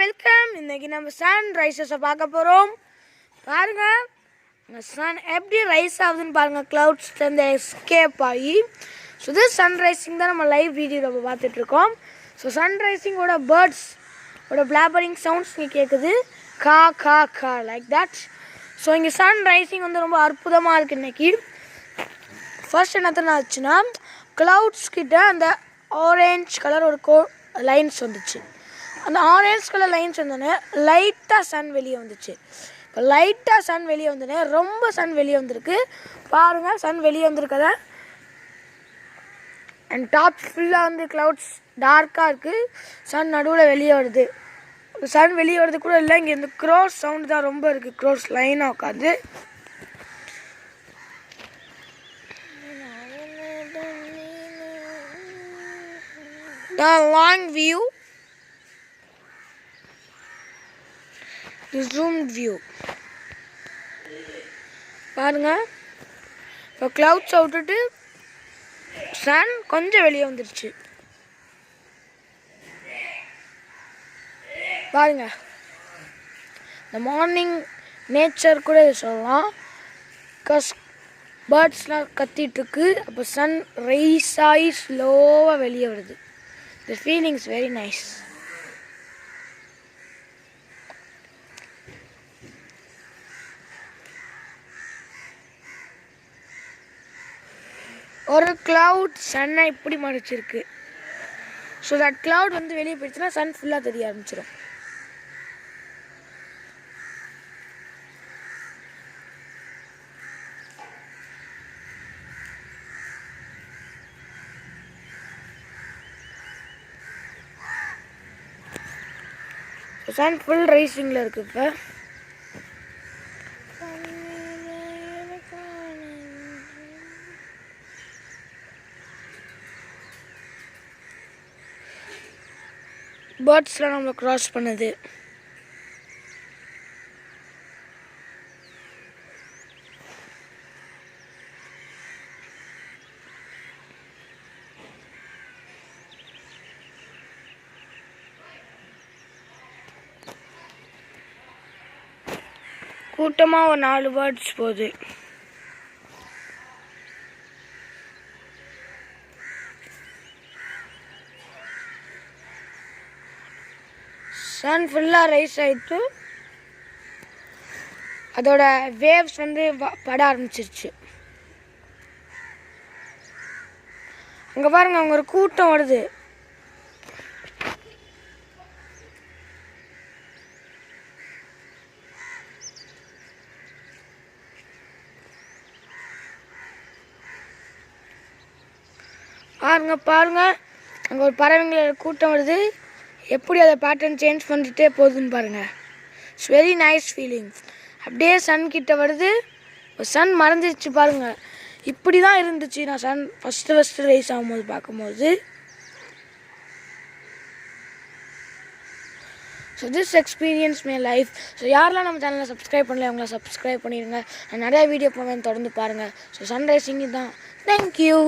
Welcome. இன்னைக்கு நம்ம Sun ரைசஸை பார்க்க போகிறோம். பாருங்கள் சன் எப்படி ரைஸ் ஆகுதுன்னு பாருங்கள். க்ளவுட்ஸ்லேருந்து எஸ்கேப் ஆகி. ஸோ இது சன்ரைசிங் தான் நம்ம லைவ் வீடியோவில் பார்த்துட்ருக்கோம். ஸோ சன்ரைசிங்கோட பேர்ட்ஸோட பிளாபரிங் சவுண்ட்ஸ் இங்கே கேட்குது. கா கா கா லைக் தட். ஸோ இங்கே சன் ரைசிங் வந்து ரொம்ப அற்புதமாக இருக்குது இன்றைக்கி. ஃபர்ஸ்ட் என்ன ஆச்சுன்னா க்ளவுட்ஸ் கிட்ட அந்த ஆரேஞ்ச் கலர் ஒரு லைன்ஸ் வந்துச்சு. அந்த ஆரேஞ்ச் கலர் லைன்ஸ் வந்தோடனே லைட்டாக சன் வெளியே வந்துச்சு. இப்போ லைட்டாக சன் வெளியே வந்தோடனே ரொம்ப சன் வெளியே வந்திருக்கு. பாருங்கள் சன் வெளியே வந்திருக்கத. அண்ட் டாப் ஃபுல்லாக வந்து க்ளவுட்ஸ் டார்க்காக இருக்குது. சன் நடுவில் வெளியே வருது. சன் வெளியே வருது கூட இல்லை. இங்கே இந்த க்ரோஸ் சவுண்டு தான் ரொம்ப இருக்குது. க்ரோஸ் லைனாக உட்காந்து the long view, the zoomed view. பாருங்க இப்போ clouds விட்டுட்டு sun கொஞ்சம் வெளியே வந்துருச்சு. பாருங்க இந்த மார்னிங் நேச்சர் கூட சொல்லலாம். பிகாஸ் பேர்ட்ஸ்லாம் கத்திட்டுருக்கு. அப்போ சன் ரைஸ் ஆகி ஸ்லோவாக வெளியே வருது. The feeling is very nice. ஒரு cloud சன்னை இப்படி மறைச்சிருக்கு. ஸோ தட் cloud வந்து வெளியே போயிடுச்சுன்னா சன் ஃபுல்லாக தெரிய ஆரம்பிச்சிடும். சன் ஃபுல் ரைசிங்கில் இருக்குது. இப்போ பேர்ட்ஸ்லாம் நம்மளை க்ராஸ் பண்ணுது. கூட்டமாக ஒரு 4 பேர்ட்ஸ் போகுது. சன் ஃபுல்லாக ரைஸ் ஆகிட்டு அதோட வேவ்ஸ் வந்து பட ஆரம்பிச்சிருச்சு. அங்கே பாருங்க அவங்க ஒரு கூட்டம் வருது. பாருங்க அங்கே ஒரு பறவைங்களோட கூட்டம் வருது. எப்படி அதை பேட்டர்ன் சேஞ்ச் பண்ணிட்டே போகுதுன்னு பாருங்கள். It's very nice feeling. அப்படியே சன் கிட்ட வருது. சன் மறைஞ்சிருச்சு பாருங்கள். இப்படி தான் இருந்துச்சு நான் சன் ஃபஸ்ட்டு ரைஸ் ஆகும்போது பார்க்கும்போது. So this experience my life. So யாரெல்லாம் நம்ம சேனலை சப்ஸ்கிரைப் பண்ணல அவங்கள சப்ஸ்கிரைப் பண்ணிடுங்க. நான் நிறையா வீடியோ போவேன், தொடர்ந்து பாருங்கள். ஸோ சன் ரைசிங் தான். தேங்க்யூ.